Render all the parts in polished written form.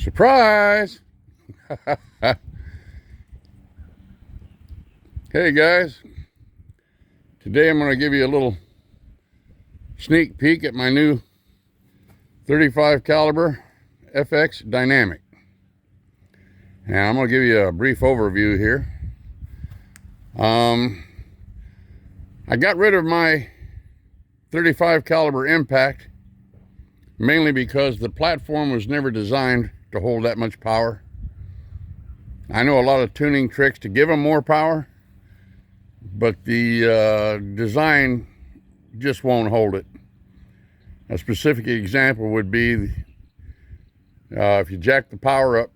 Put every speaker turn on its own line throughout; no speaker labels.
Surprise! Hey guys, today I'm going to give you a little sneak peek at my new 35 caliber FX dynamic. And I'm going to give you a brief overview here. I got rid of my 35 caliber impact mainly because the platform was never designed to hold that much power. I know a lot of tuning tricks to give them more power, but the design just won't hold it. A specific example would be if you jack the power up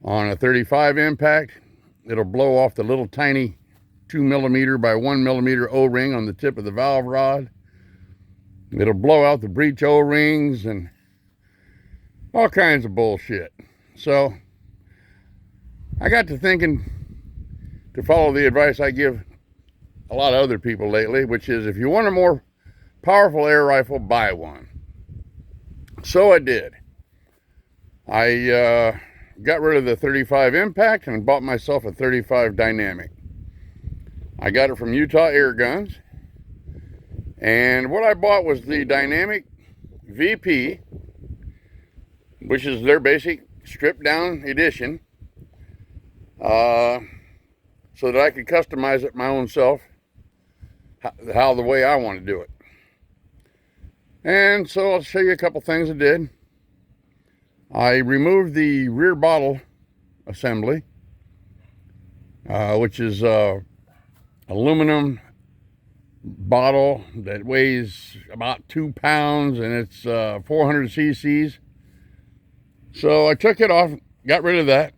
on a 35 impact, it'll blow off the little tiny 2mm by 1mm O-ring on the tip of the valve rod. It'll blow out the breech O-rings and all kinds of bullshit. So I got to thinking to follow the advice I give a lot of other people lately, which is if you want a more powerful air rifle, buy one. So I did. I got rid of the 35 impact and bought myself a 35 dynamic. I got it from Utah Air Guns, and what I bought was the dynamic VP, which is their basic stripped down edition, so that I could customize it my own self, the way I want to do it. And so I'll show you a couple things I did. I removed the rear bottle assembly, which is aluminum bottle that weighs about 2 pounds, and it's 400 cc's. So I took it off, got rid of that,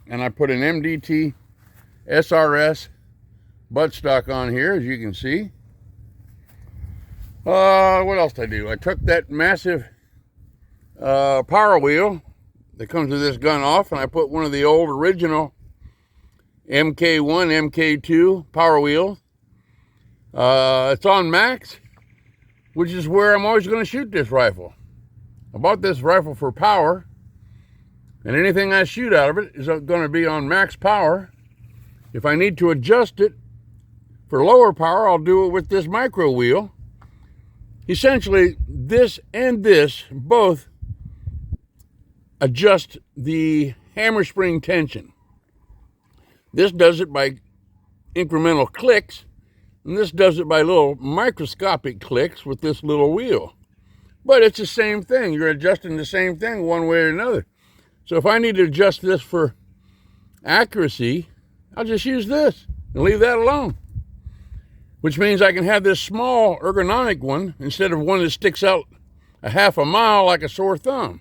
and I put an MDT SRS buttstock on here, as you can see. What else did I do? I took that massive power wheel that comes with this gun off, and I put one of the old original MK1, MK2 power wheels. It's on max, which is where I'm always going to shoot this rifle. I bought this rifle for power, and anything I shoot out of it is going to be on max power. If I need to adjust it for lower power, I'll do it with this micro wheel. Essentially, this and this both adjust the hammer spring tension. This does it by incremental clicks, and this does it by little microscopic clicks with this little wheel. But it's the same thing. You're adjusting the same thing one way or another. So if I need to adjust this for accuracy, I'll just use this and leave that alone. Which means I can have this small ergonomic one instead of one that sticks out a half a mile like a sore thumb.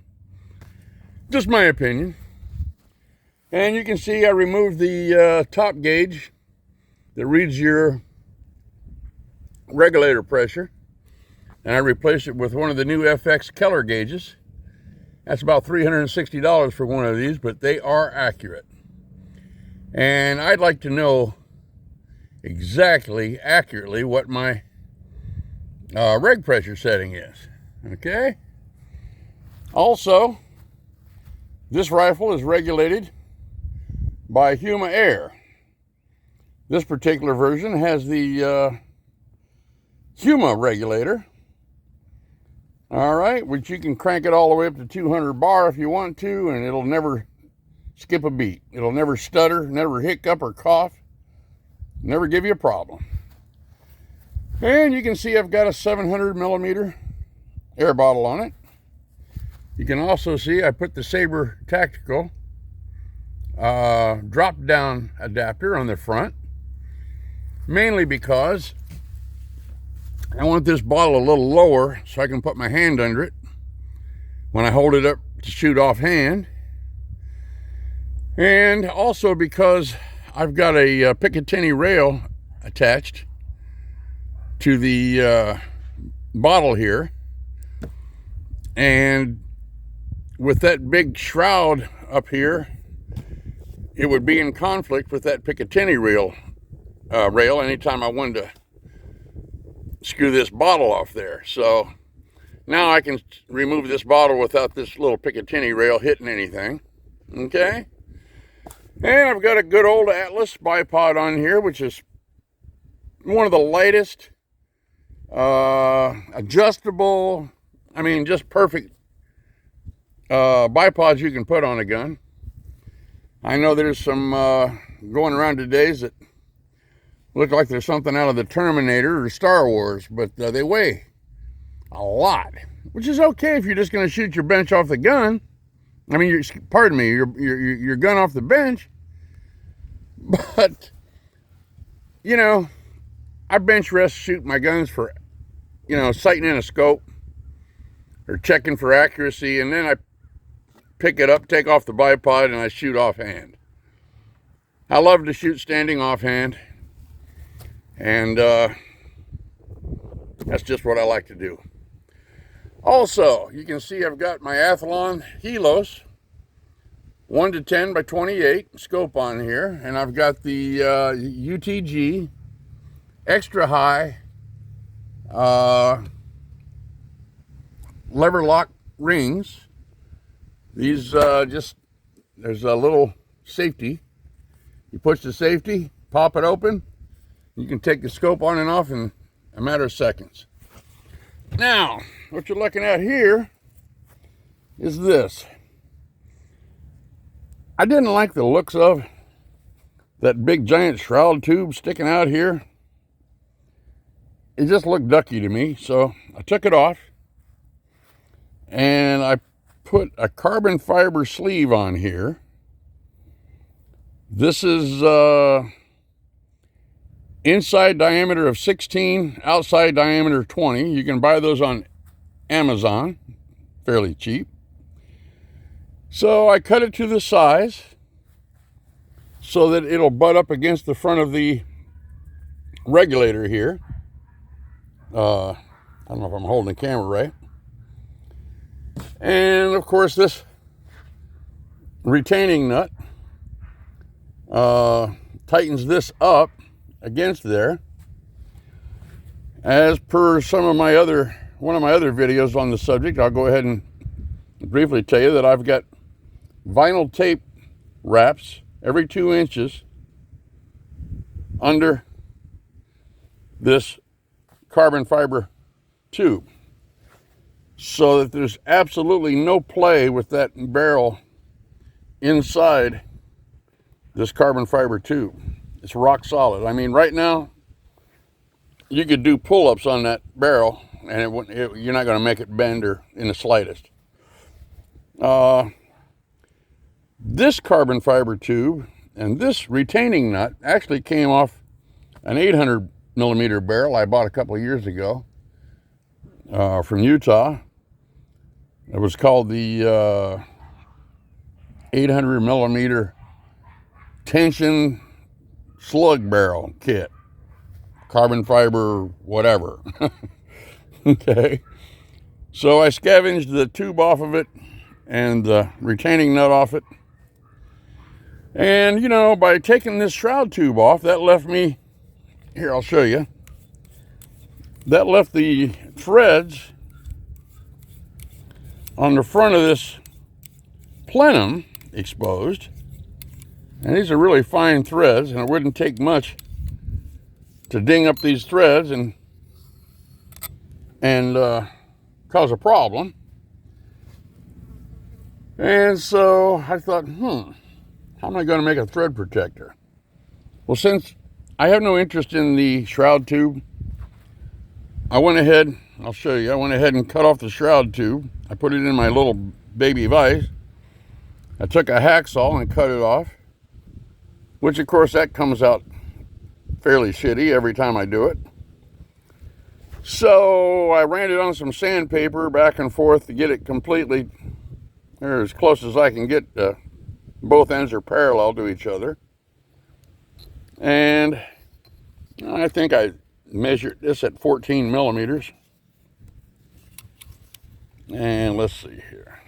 Just my opinion. And you can see I removed the top gauge that reads your regulator pressure, and I replaced it with one of the new FX Keller gauges. That's about $360 for one of these, but they are accurate. And I'd like to know exactly, accurately, what my reg pressure setting is. Okay? Also, this rifle is regulated by Huma Air. This particular version has the Huma regulator. All right, which you can crank it all the way up to 200 bar if you want to, and it'll never skip a beat. It'll never stutter, never hiccup or cough, never give you a problem. And you can see I've got a 700mm air bottle on it. You can also see I put the Saber Tactical drop-down adapter on the front, mainly because I want this bottle a little lower so I can put my hand under it when I hold it up to shoot offhand. And also because I've got a Picatinny rail attached to the bottle here. And with that big shroud up here, it would be in conflict with that Picatinny rail anytime I wanted to screw this bottle off there. So Now I can remove this bottle without this little Picatinny rail hitting anything. Okay. And I've got a good old Atlas bipod on here, which is one of the lightest, adjustable, I mean, just perfect bipods you can put on a gun. I know there's some going around today that look like there's something out of the Terminator or Star Wars, but they weigh a lot, which is okay if you're just going to shoot your bench off the gun. I mean, pardon me, your gun off the bench. But, you know, I bench rest shoot my guns for, you know, sighting in a scope or checking for accuracy, and then I pick it up, take off the bipod, and I shoot offhand. I love to shoot standing offhand, and that's just what I like to do. Also, you can see I've got my Athlon Helos 1-10 by 28 scope on here, and I've got the UTG extra high lever lock rings. These there's a little safety. You push the safety, pop it open, you can take the scope on and off in a matter of seconds. Now, what you're looking at here is this. I didn't like the looks of that big giant shroud tube sticking out here. It just looked ducky to me, so I took it off and I put a carbon fiber sleeve on here. This is inside diameter of 16, outside diameter 20. You can buy those on Amazon, fairly cheap. So I cut it to the size so that it'll butt up against the front of the regulator here. I don't know if I'm holding the camera right. And of course this retaining nut tightens this up against there. As per one of my other videos on the subject, I'll go ahead and briefly tell you that I've got vinyl tape wraps every 2 inches under this carbon fiber tube, so that there's absolutely no play with that barrel inside this carbon fiber tube. It's rock solid. I mean, right now you could do pull-ups on that barrel and you're not going to make it bend or in the slightest. This carbon fiber tube and this retaining nut actually came off an 800 millimeter barrel I bought a couple of years ago from Utah. It was called the 800 millimeter tension slug barrel kit, carbon fiber, whatever. Okay, so I scavenged the tube off of it and the retaining nut off it. And, you know, by taking this shroud tube off, that left me, here, I'll show you. That left the threads on the front of this plenum exposed. And these are really fine threads, and it wouldn't take much to ding up these threads and cause a problem. And so I thought, how am I going to make a thread protector? Well, since I have no interest in the shroud tube, I went ahead, I'll show you, I went ahead and cut off the shroud tube. I put it in my little baby vise. I took a hacksaw and cut it off, which of course that comes out fairly shitty every time I do it. So I ran it on some sandpaper back and forth to get it completely, or as close as I can get. Both ends are parallel to each other. And I think I measured this at 14 millimeters. And let's see here.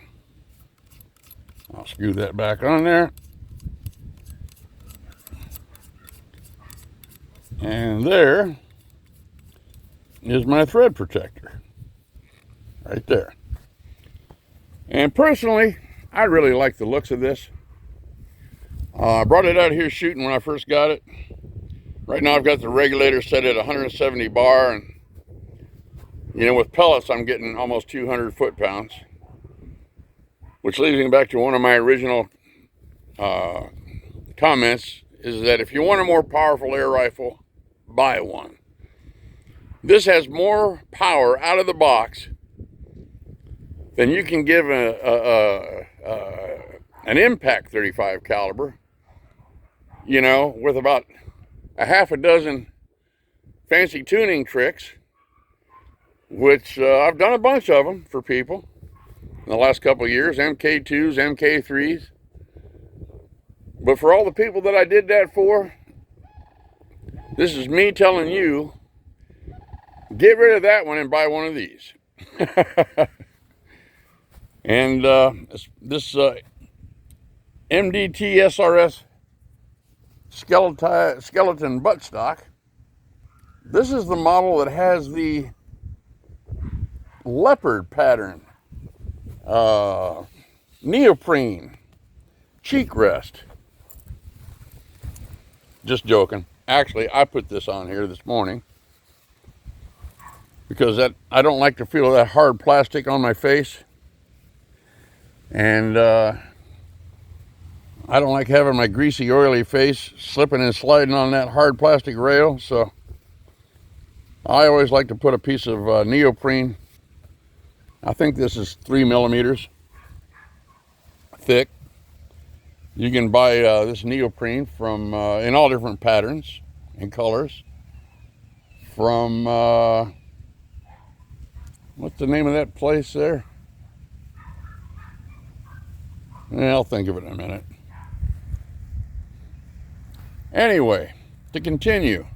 I'll screw that back on there. And there is my thread protector. right there. And personally, I really like the looks of this. I brought it out here shooting when I first got it. Right now I've got the regulator set at 170 bar, and you know, with pellets I'm getting almost 200 foot-pounds, which leads me back to one of my original comments, is that if you want a more powerful air rifle, buy one. This has more power out of the box than you can give an impact 35 caliber, you know, with about a half a dozen fancy tuning tricks, which I've done a bunch of them for people in the last couple of years, MK2s, MK3s. But for all the people that I did that for, this is me telling you, get rid of that one and buy one of these. And this MDT SRS skeleton buttstock, this is the model that has the leopard pattern, neoprene cheek rest. Just joking. Actually, I put this on here this morning because I don't like to feel that hard plastic on my face, and I don't like having my greasy, oily face slipping and sliding on that hard plastic rail. So I always like to put a piece of neoprene. I think this is 3 millimeters thick. You can buy this neoprene from in all different patterns and colors from what's the name of that place there? Yeah, I'll think of it in a minute. Anyway, to continue,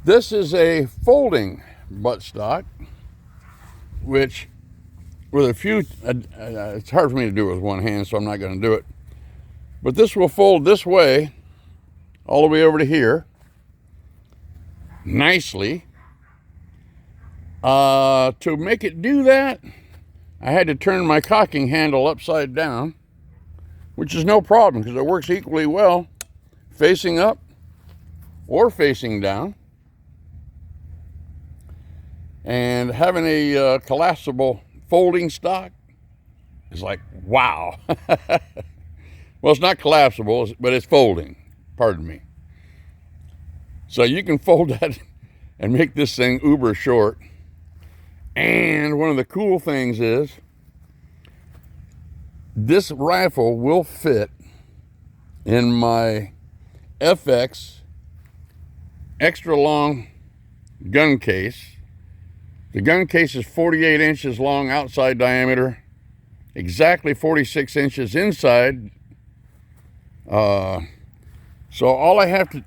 this is a folding buttstock, which with a few, it's hard for me to do it with one hand, so I'm not going to do it. But this will fold this way, all the way over to here, nicely. To make it do that, I had to turn my cocking handle upside down, which is no problem because it works equally well facing up or facing down. And having a collapsible folding stock is like, wow. Well, it's not collapsible, but it's folding, pardon me. So you can fold that and make this thing uber short. And one of the cool things is this rifle will fit in my FX extra long gun case. The gun case is 48 inches long outside diameter, exactly 46 inches inside. So all I have to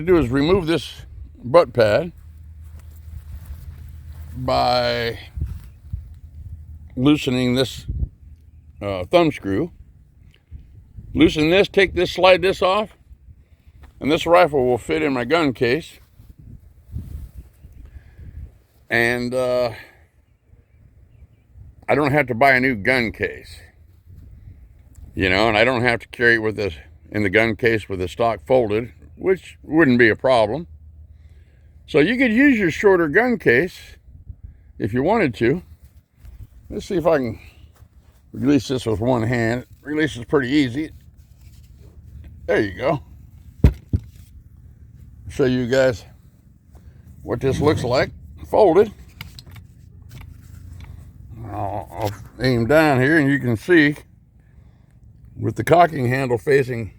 do is remove this butt pad by loosening this thumb screw. Loosen this, take this, slide this off, and this rifle will fit in my gun case. And I don't have to buy a new gun case, you know, and I don't have to carry it with this in the gun case with the stock folded, which wouldn't be a problem. So you could use your shorter gun case if you wanted to. Let's see if I can release this with one hand. Release is pretty easy. There you go. Show you guys what this looks like folded. I'll aim down here and you can see with the cocking handle facing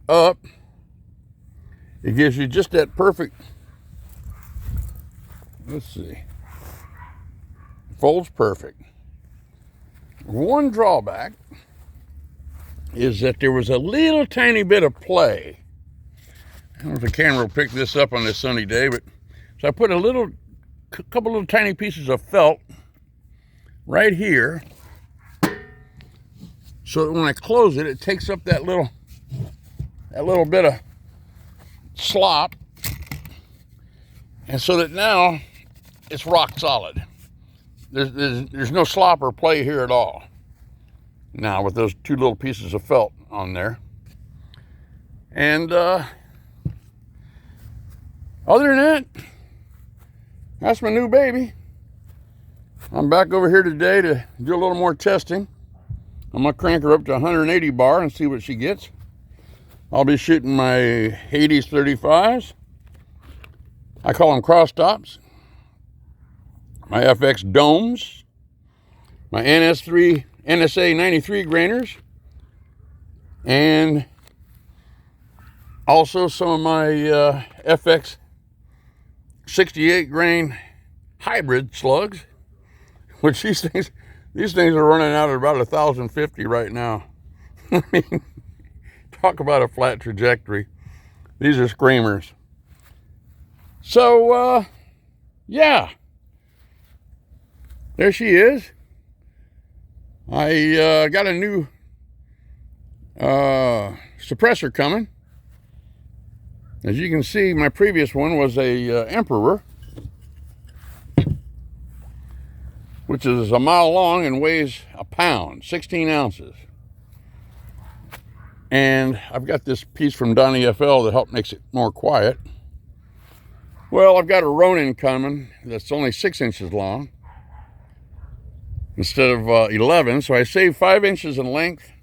up, it gives you just that perfect, let's see, folds perfect. One drawback is that there was a little tiny bit of play. I don't know if the camera will pick this up on this sunny day, but so I put a couple little tiny pieces of felt right here, so that when I close it, it takes up that little bit of slop, and so that now it's rock solid. there's no slop or play here at all. Now with those two little pieces of felt on there. And other than that, that's my new baby. I'm back over here today to do a little more testing. I'm gonna crank her up to 180 bar and see what she gets. I'll be shooting my 80s 35s. I call them cross tops. My FX domes. My NSA 93 grainers. And also some of my FX 68 grain hybrid slugs, which these things are running out at about 1,050 right now. I mean, talk about a flat trajectory. These are screamers. So, yeah, there she is. I got a new suppressor coming. As you can see, my previous one was a Emperor, which is a mile long and weighs a pound, 16 ounces. And I've got this piece from Donnie FL that helped makes it more quiet. Well, I've got a Ronin coming that's only 6 inches long instead of 11, so I saved 5 inches in length.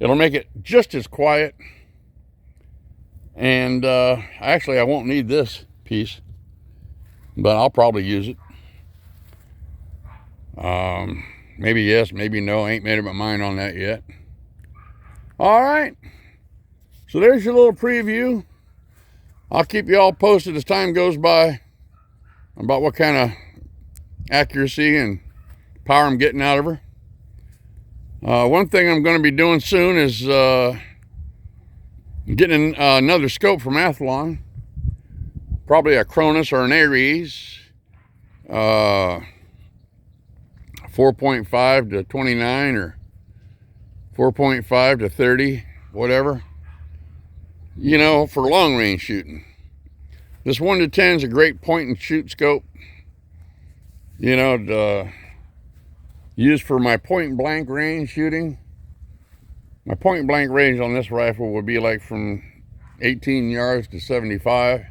It'll make it just as quiet. And actually, I won't need this piece, but I'll probably use it. Maybe yes, maybe no. I ain't made up my mind on that yet. All right. So there's your little preview. I'll keep you all posted as time goes by about what kind of accuracy and power I'm getting out of her. One thing I'm going to be doing soon is getting another scope from Athlon. Probably a Cronus or an Aries. 4.5 to 29 or 4.5 to 30, whatever. You know, for long range shooting. This 1 to 10 is a great point and shoot scope. You know, to use for my point blank range shooting. My point blank range on this rifle would be like from 18 yards to 75.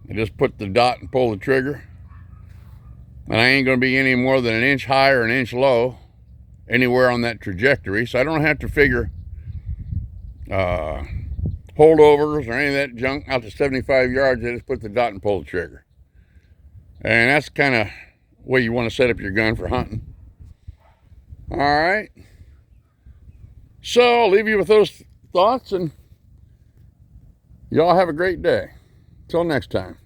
I just put the dot and pull the trigger. And I ain't going to be any more than an inch high or an inch low anywhere on that trajectory. So I don't have to figure holdovers or any of that junk out to 75 yards. I just put the dot and pull the trigger. And that's kind of the way you want to set up your gun for hunting. All right. So I'll leave you with those thoughts, and y'all have a great day. Till next time.